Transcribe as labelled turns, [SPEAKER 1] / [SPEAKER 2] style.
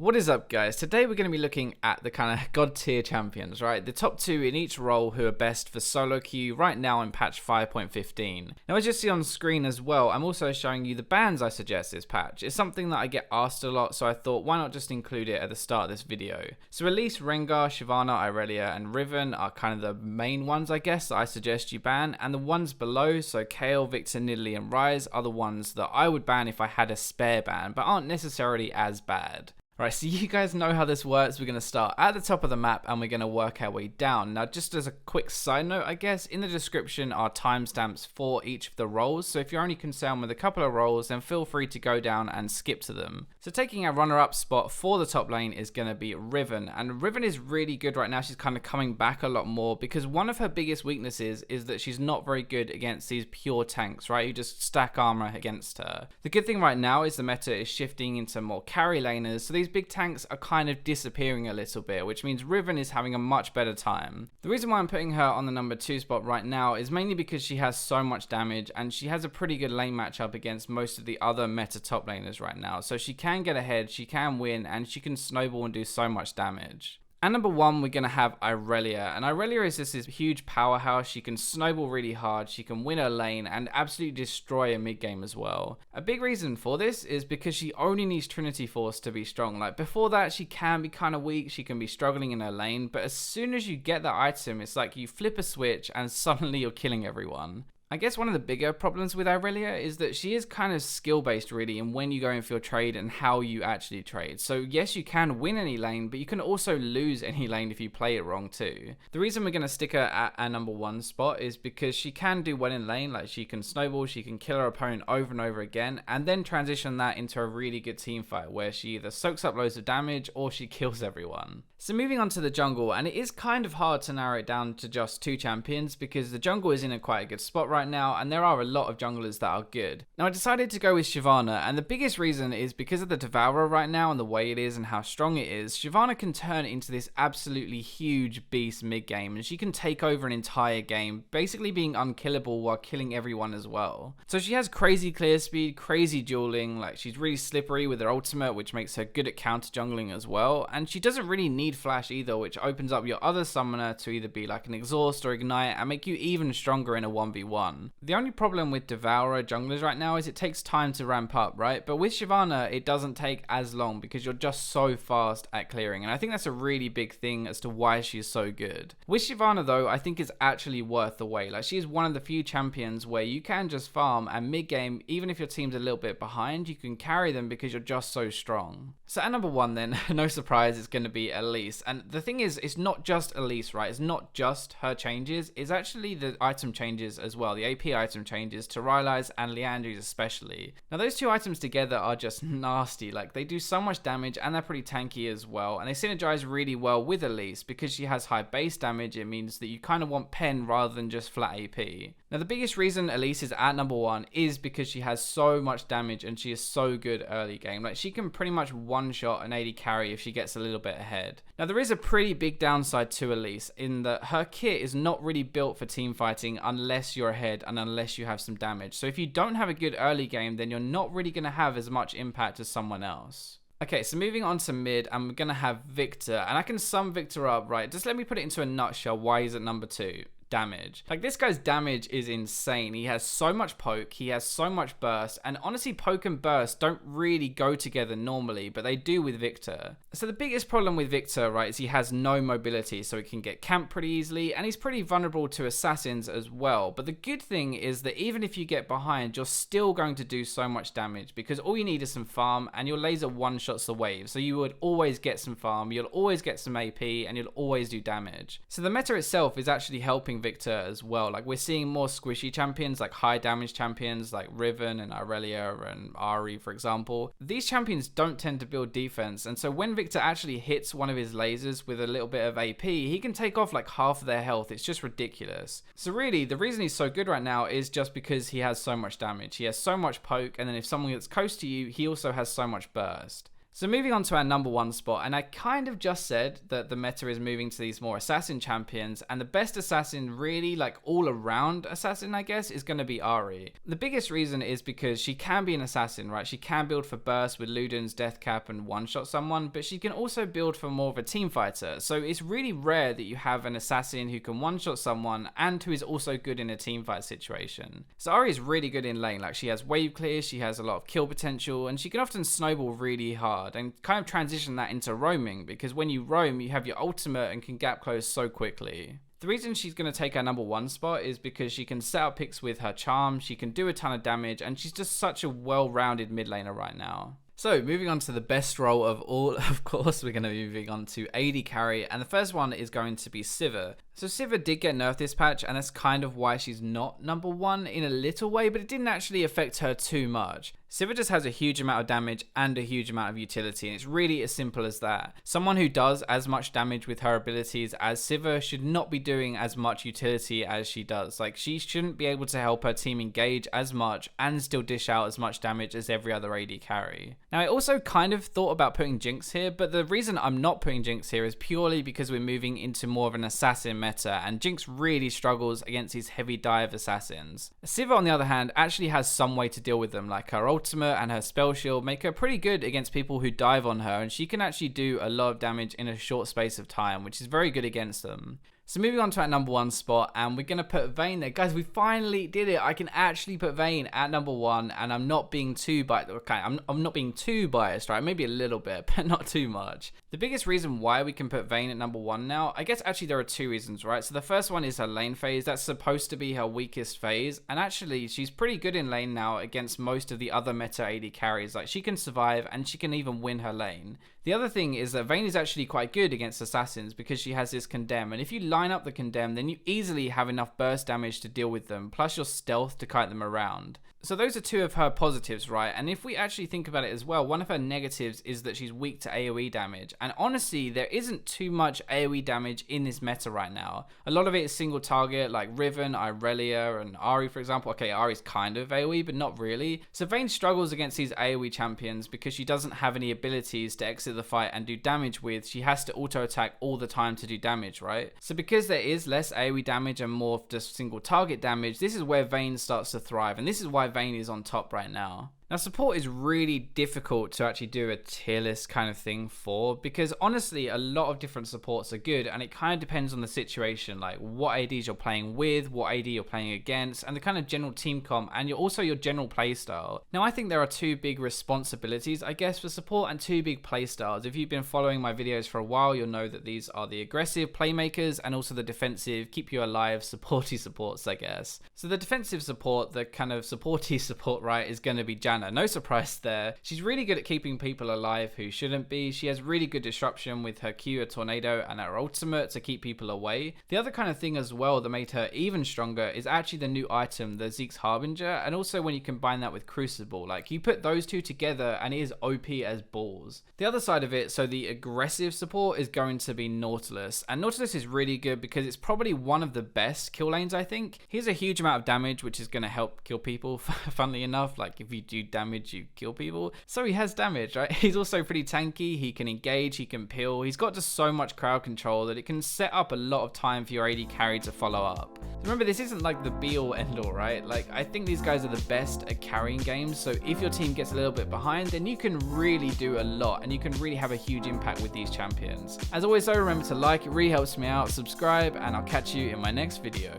[SPEAKER 1] What is up, guys? Today we're going to be looking at the kind of god tier champions, right? The top 2 in each role who are best for solo queue right now in patch 5.15. Now, as you see on screen as well, I'm also showing you the bans I suggest this patch. It's something that I get asked a lot, so I thought why not just include it at the start of this video. So at least Rengar, Shyvana, Irelia and Riven are kind of the main ones, I guess, that I suggest you ban, and the ones below, so Kayle, Victor, Nidalee and Ryze, are the ones that I would ban if I had a spare ban, but aren't necessarily as bad. Right, so you guys know how this works. We're going to start at the top of the map and we're going to work our way down. Now, just as a quick side note, I guess, in the description are timestamps for each of the roles. So if you're only concerned with a couple of roles, then feel free to go down and skip to them. So taking a runner-up spot for the top lane is going to be Riven. And Riven is really good right now. She's kind of coming back a lot more because one of her biggest weaknesses is that she's not very good against these pure tanks, right? You just stack armor against her. The good thing right now is the meta is shifting into more carry laners. So these big tanks are kind of disappearing a little bit, which means Riven is having a much better time. The reason why I'm putting her on the number 2 spot right now is mainly because she has so much damage and she has a pretty good lane matchup against most of the other meta top laners right now. So she can get ahead, she can win, and she can snowball and do so much damage. At number 1, we're going to have Irelia, and Irelia is just this huge powerhouse. She can snowball really hard, she can win her lane, and absolutely destroy a mid game as well. A big reason for this is because she only needs Trinity Force to be strong. Like, before that, she can be kind of weak, she can be struggling in her lane, but as soon as you get that item, it's like you flip a switch and suddenly you're killing everyone. I guess one of the bigger problems with Irelia is that she is kind of skill based really in when you go in for your trade and how you actually trade. So yes, you can win any lane, but you can also lose any lane if you play it wrong too. The reason we're going to stick her at our number 1 spot is because she can do well in lane, like she can snowball, she can kill her opponent over and over again, and then transition that into a really good team fight where she either soaks up loads of damage or she kills everyone. So moving on to the jungle, and it is kind of hard to narrow it down to just 2 champions because the jungle is in a quite a good spot right now, and there are a lot of junglers that are good. Now I decided to go with Shyvana, and the biggest reason is because of the Devourer right now and the way it is and how strong it is. Shyvana can turn into this absolutely huge beast mid game, and she can take over an entire game, basically being unkillable while killing everyone as well. So she has crazy clear speed, crazy dueling, like she's really slippery with her ultimate, which makes her good at counter jungling as well, and she doesn't really need flash either, which opens up your other summoner to either be like an exhaust or ignite and make you even stronger in a 1v1. The only problem with Devourer junglers right now is it takes time to ramp up, right? But with Shyvana, it doesn't take as long because you're just so fast at clearing, and I think that's a really big thing as to why she's so good. With Shyvana though, I think it's actually worth the wait. Like, she is one of the few champions where you can just farm, and mid game, even if your team's a little bit behind, you can carry them because you're just so strong. So at number 1 then, no surprise, it's going to be Elise. And the thing is, it's not just Elise, right? It's not just her changes, it's actually the item changes as well, the AP item changes to Rylai's and Liandry's especially. Now those 2 items together are just nasty, like they do so much damage and they're pretty tanky as well, and they synergize really well with Elise because she has high base damage. It means that you kind of want pen rather than just flat AP. Now the biggest reason Elise is at number 1 is because she has so much damage and she is so good early game. Like, she can pretty much one-shot an AD carry if she gets a little bit ahead. Now there is a pretty big downside to Elise in that her kit is not really built for team fighting unless you're ahead and unless you have some damage. So if you don't have a good early game, then you're not really going to have as much impact as someone else. Okay, so moving on to mid, and we're going to have Victor, and I can sum Victor up, right? Just let me put it into a nutshell why he's at number 2. Damage. Like, this guy's damage is insane. He has so much poke, he has so much burst, and honestly poke and burst don't really go together normally, but they do with Victor. So the biggest problem with Victor, right, is he has no mobility, so he can get camped pretty easily, and he's pretty vulnerable to assassins as well. But the good thing is that even if you get behind, you're still going to do so much damage because all you need is some farm and your laser one-shots the wave. So you would always get some farm, you'll always get some AP, and you'll always do damage. So the meta itself is actually helping Victor as well. Like, we're seeing more squishy champions, like high damage champions like Riven and Irelia and Ahri, for example. These champions don't tend to build defense, and so when Victor actually hits one of his lasers with a little bit of AP, he can take off like half of their health. It's just ridiculous. So really, the reason he's so good right now is just because he has so much damage. He has so much poke, and then if someone gets close to you, he also has so much burst. So moving on to our number 1 spot, and I kind of just said that the meta is moving to these more assassin champions, and the best assassin, really like all around assassin I guess, is going to be Ahri. The biggest reason is because she can be an assassin, right? She can build for burst with Luden's death cap and one-shot someone, but she can also build for more of a team fighter. So it's really rare that you have an assassin who can one-shot someone and who is also good in a team fight situation. So Ahri is really good in lane, like she has wave clear, she has a lot of kill potential, and she can often snowball really hard and kind of transition that into roaming, because when you roam you have your ultimate and can gap close so quickly. The reason she's going to take our number 1 spot is because she can set up picks with her charm, she can do a ton of damage, and she's just such a well-rounded mid laner right now. So moving on to the best role of all, of course we're going to be moving on to AD carry, and the first one is going to be Sivir. So Sivir did get nerfed this patch, and that's kind of why she's not number 1 in a little way, but it didn't actually affect her too much. Sivir just has a huge amount of damage and a huge amount of utility, and it's really as simple as that. Someone who does as much damage with her abilities as Sivir should not be doing as much utility as she does. Like, she shouldn't be able to help her team engage as much and still dish out as much damage as every other AD carry. Now, I also kind of thought about putting Jinx here, but the reason I'm not putting Jinx here is purely because we're moving into more of an assassin meta, and Jinx really struggles against these heavy dive assassins. Sivir, on the other hand, actually has some way to deal with them, like her ultimate and her spell shield make her pretty good against people who dive on her, and she can actually do a lot of damage in a short space of time, which is very good against them. So moving on to our number 1 spot, and we're going to put Vayne there. Guys, we finally did it. I can actually put Vayne at number 1, and I'm not being too biased. Okay, I'm not being too biased, right? Maybe a little bit, but not too much. The biggest reason why we can put Vayne at number 1 now, I guess actually there are 2 reasons, right? So the first one is her lane phase. That's supposed to be her weakest phase, and actually she's pretty good in lane now against most of the other meta AD carries. Like, she can survive, and she can even win her lane. The other thing is that Vayne is actually quite good against assassins because she has this condemn, and if you line up the condemn, then you easily have enough burst damage to deal with them, plus your stealth to kite them around. So those are 2 of her positives, right? And if we actually think about it as well, one of her negatives is that she's weak to AoE damage. And honestly, there isn't too much AoE damage in this meta right now. A lot of it is single target, like Riven, Irelia, and Ahri, for example. Okay, Ahri's kind of AoE, but not really. So Vayne struggles against these AoE champions because she doesn't have any abilities to exit the fight and do damage with. She has to auto-attack all the time to do damage, right? So because there is less AoE damage and more just single target damage, this is where Vayne starts to thrive. And this is why Vayne is on top right now. Now, support is really difficult to actually do a tier list kind of thing for, because honestly, a lot of different supports are good, and it kind of depends on the situation, like what ADs you're playing with, what AD you're playing against, and the kind of general team comp, and also your general playstyle. Now, I think there are 2 big responsibilities, I guess, for support, and 2 big playstyles. If you've been following my videos for a while, you'll know that these are the aggressive playmakers and also the defensive, keep you alive, supporty supports, I guess. So the defensive support, the kind of supporty support, right, is going to be Janna. No surprise there. She's really good at keeping people alive who shouldn't be. She has really good disruption with her Q, a tornado, and her ultimate to keep people away. The other kind of thing as well that made her even stronger is actually the new item, the Zeke's Harbinger, and also when you combine that with Crucible. Like, you put those 2 together and it is OP as balls. The other side of it, so the aggressive support, is going to be Nautilus, and Nautilus is really good because it's probably one of the best kill lanes, I think. He has a huge amount of damage, which is going to help kill people, funnily enough. Like, if you do damage, you kill people. So he has damage, right? He's also pretty tanky. He can engage, he can peel. He's got just so much crowd control that it can set up a lot of time for your AD carry to follow up. Remember, this isn't like the be all end all, right? Like, I think these guys are the best at carrying games, so if your team gets a little bit behind, then you can really do a lot, and you can really have a huge impact with these champions. As always though, remember to like, it really helps me out, subscribe, and I'll catch you in my next video.